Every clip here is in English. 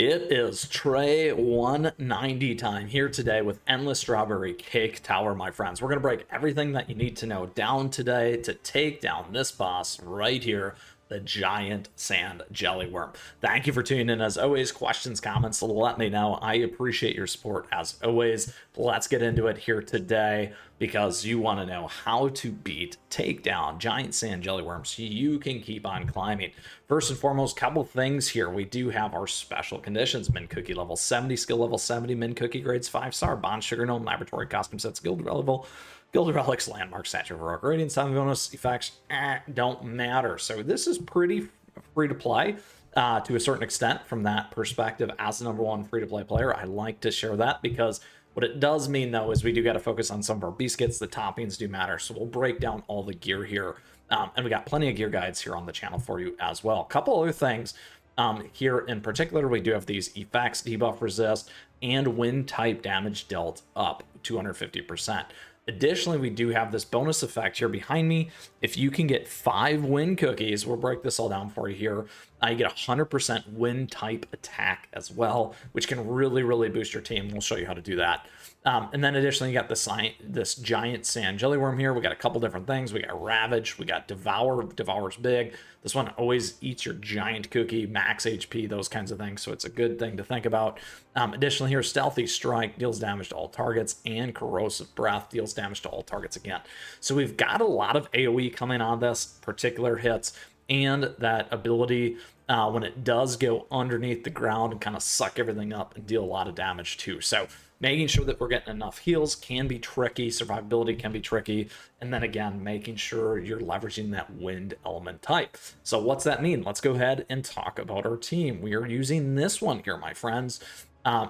It is tray 190 time here today with Endless Strawberry Cake Tower, my friends. We're going to break everything that you need to know down today to take down this boss right here, the giant sand jellyworm. Thank you for tuning in. As always, questions, comments, let me know. I appreciate your support as always. Let's get into it here today because you want to know how to take down giant sand jellyworms so you can keep on climbing. First and foremost, couple things here. We do have our special conditions: Min Cookie level 70, skill level 70, Min Cookie grades 5-star, Bond Sugar Gnome, Laboratory Costume Sets, Guild level, Guild Relics, Landmark, Statue of Heroic Radiance, time bonus, effects, don't matter. So this is pretty free to play to a certain extent from that perspective. As the #1 free-to-play player, I like to share that because what it does mean, though, is we do got to focus on some of our biscuits. The toppings do matter, so we'll break down all the gear here. And we got plenty of gear guides here on the channel for you as well. A couple other things here in particular, we do have these effects: debuff resist and wind type damage dealt up 250%. Additionally, we do have this bonus effect here behind me. If you can get 5 wind cookies, we'll break this all down for you here. You get 100% wind type attack as well, which can really boost your team. We'll show you how to do that. And then additionally, you got this giant sand jellyworm here. We got a couple different things. We got Ravage, we got Devour. Devour's big. This one always eats your giant cookie, max HP, those kinds of things. So it's a good thing to think about. Additionally, here, Stealthy Strike deals damage to all targets, and Corrosive Breath deals damage to all targets again. So we've got a lot of AoE coming on this particular hits, and that ability when it does go underneath the ground and kind of suck everything up and deal a lot of damage too. So making sure that we're getting enough heals can be tricky, survivability can be tricky, and then again, making sure you're leveraging that wind element type. So what's that mean? Let's go ahead and talk about our team. We are using this one here, my friends,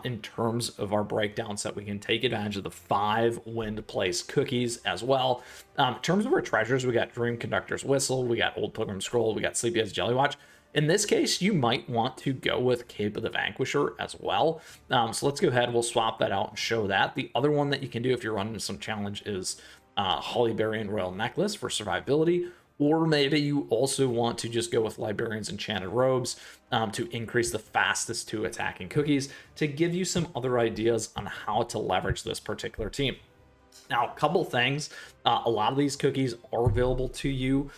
in terms of our breakdowns, that we can take advantage of the 5 wind place cookies as well. In terms of our treasures, we got Dream Conductor's Whistle, we got Old Pilgrim Scroll, we got Sleepyhead's Jelly Watch. In this case, you might want to go with Cape of the Vanquisher as well. So let's go ahead, we'll swap that out and show that. The other one that you can do if you're running some challenge is Hollyberry and Royal Necklace for survivability. Or maybe you also want to just go with Librarian's Enchanted Robes to increase the fastest to attacking cookies, to give you some other ideas on how to leverage this particular team. Now, a couple things. A lot of these cookies are available to you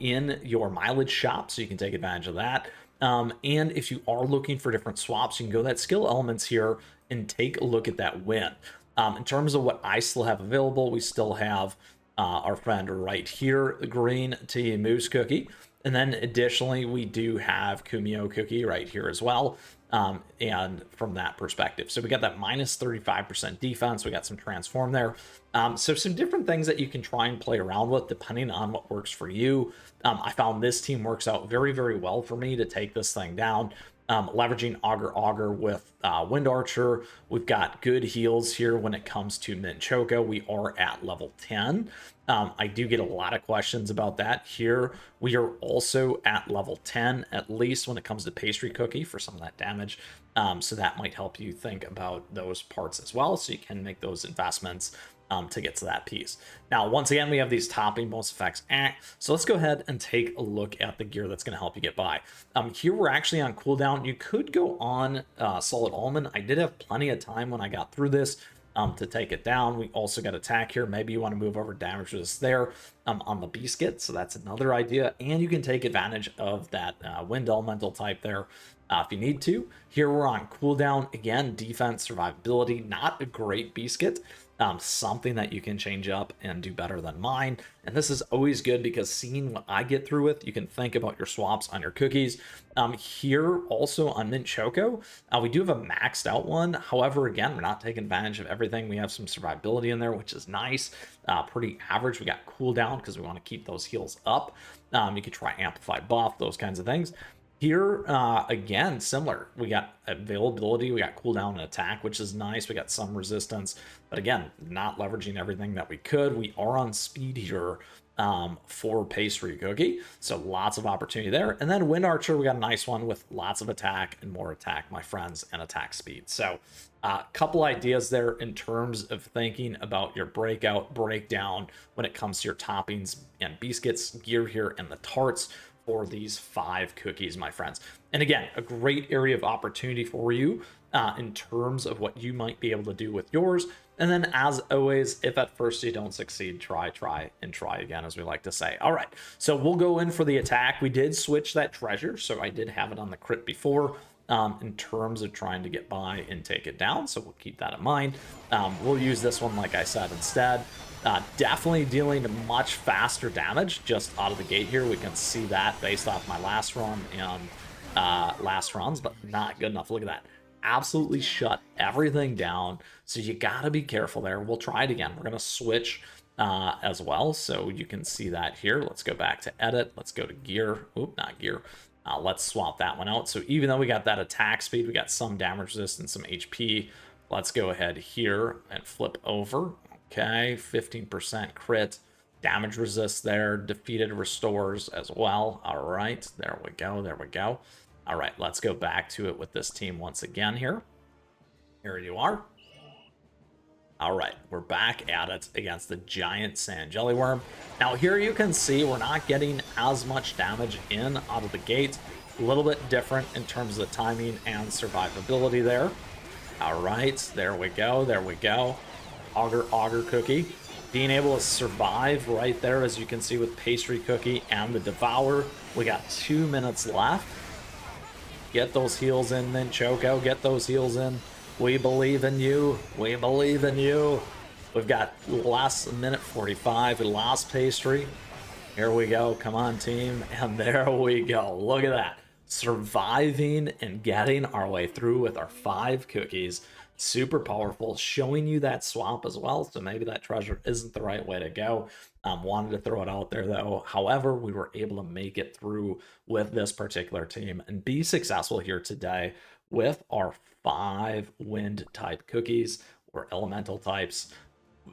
in your mileage shop, so you can take advantage of that. And if you are looking for different swaps, you can go that skill elements here and take a look at that win. In terms of what I still have available, we still have our friend right here, the green tea moose cookie. And then additionally, we do have Kumio cookie right here as well. And from that perspective, so we got that minus 35% defense. We got some transform there. So some different things that you can try and play around with depending on what works for you. I found this team works out very well for me to take this thing down. Leveraging Augur with Wind Archer. We've got good heals here when it comes to Mint Choco. We are at level 10. I do get a lot of questions about that here. We are also at level 10, at least when it comes to Pastry Cookie for some of that damage. So that might help you think about those parts as well, so you can make those investments to get to that piece. Now, once again, we have these topping bonus effects. So let's go ahead and take a look at the gear that's going to help you get by. Here we're actually on cooldown. You could go on Solid Almond. I did have plenty of time when I got through this to take it down. We also got attack here. Maybe you want to move over damage resist there on the biscuit, so that's another idea. And you can take advantage of that wind elemental type there if you need to. Here we're on cooldown. Again, defense, survivability, not a great biscuit. Something that you can change up and do better than mine. And this is always good because seeing what I get through with, you can think about your swaps on your cookies. Here also on Mint Choco, we do have a maxed out one. However, again, we're not taking advantage of everything. We have some survivability in there, which is nice. Pretty average. We got cooldown because we want to keep those heals up. You could try Amplify Buff, those kinds of things. Here, again, similar. We got availability, we got cooldown and attack, which is nice. We got some resistance, but again, not leveraging everything that we could. We are on speed here for Pastry Cookie, so lots of opportunity there. And then Wind Archer, we got a nice one with lots of attack and more attack, my friends, and attack speed. So a couple ideas there in terms of thinking about your breakdown when it comes to your toppings and biscuits, gear here, and the tarts for these 5 cookies, my friends. And again, a great area of opportunity for you in terms of what you might be able to do with yours. And then, as always, if at first you don't succeed, try again, as we like to say. All right, so we'll go in for the attack. We did switch that treasure, so I did have it on the crit before in terms of trying to get by and take it down, so we'll keep that in mind. We'll use this one, like I said, instead. Definitely dealing much faster damage just out of the gate here. We can see that based off my last run and last runs, but not good enough. Look at that. Absolutely shut everything down. So you gotta be careful there. We'll try it again. We're gonna switch as well, so you can see that here. Let's go back to edit. Let's go to gear. Oop, not gear. Let's swap that one out. So even though we got that attack speed, we got some damage resistance, some HP. Let's go ahead here and flip over. Okay, 15% crit. Damage resist there. Defeated restores as well. All right, there we go. There we go. All right, let's go back to it with this team once again here. Here you are. All right, we're back at it against the giant sand jellyworm. Now here you can see we're not getting as much damage in out of the gate. A little bit different in terms of the timing and survivability there. All right, there we go. There we go. Auger cookie. Being able to survive right there, as you can see with pastry cookie and the devour. We got 2 minutes left. Get those heals in then, Choco. Get those heals in. We believe in you. We believe in you. We've got last minute 45. We lost pastry. Here we go. Come on, team. And there we go. Look at that. Surviving and getting our way through with our 5 cookies. Super powerful, showing you that swap as well, so maybe that treasure isn't the right way to go. Wanted to throw it out there though. However, we were able to make it through with this particular team and be successful here today with our 5 wind type cookies or elemental types.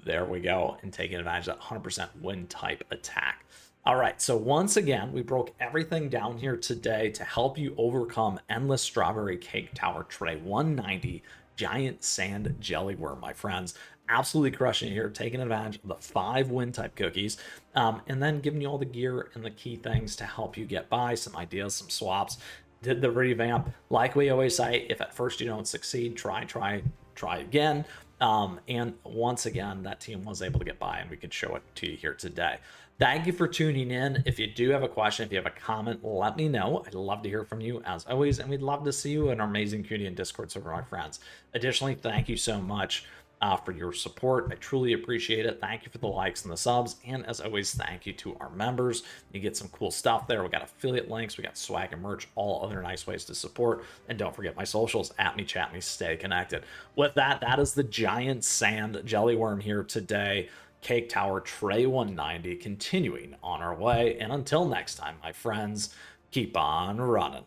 There we go, and taking advantage of that 100% wind type attack. All right, so once again, we broke everything down here today to help you overcome Endless Strawberry Cake Tower Tray 190 Giant Sand Jellyworm, my friends. Absolutely crushing it here, taking advantage of the 5 wind type cookies, and then giving you all the gear and the key things to help you get by, some ideas, some swaps. Did the revamp. Like we always say, if at first you don't succeed, try again. And once again, that team was able to get by, and we could show it to you here today. Thank you for tuning in. If you do have a question, if you have a comment, let me know. I'd love to hear from you as always, and we'd love to see you in our amazing community and Discord server, my friends. Additionally, thank you so much for your support. I truly appreciate it. Thank you for the likes and the subs, and as always, thank you to our members. You get some cool stuff there. We got affiliate links, we got swag and merch, all other nice ways to support. And don't forget my socials, @me, chat me, stay connected. With that, that is the giant sand jellyworm here today. Cake Tower Tray 190, continuing on our way. And until next time, my friends, keep on running.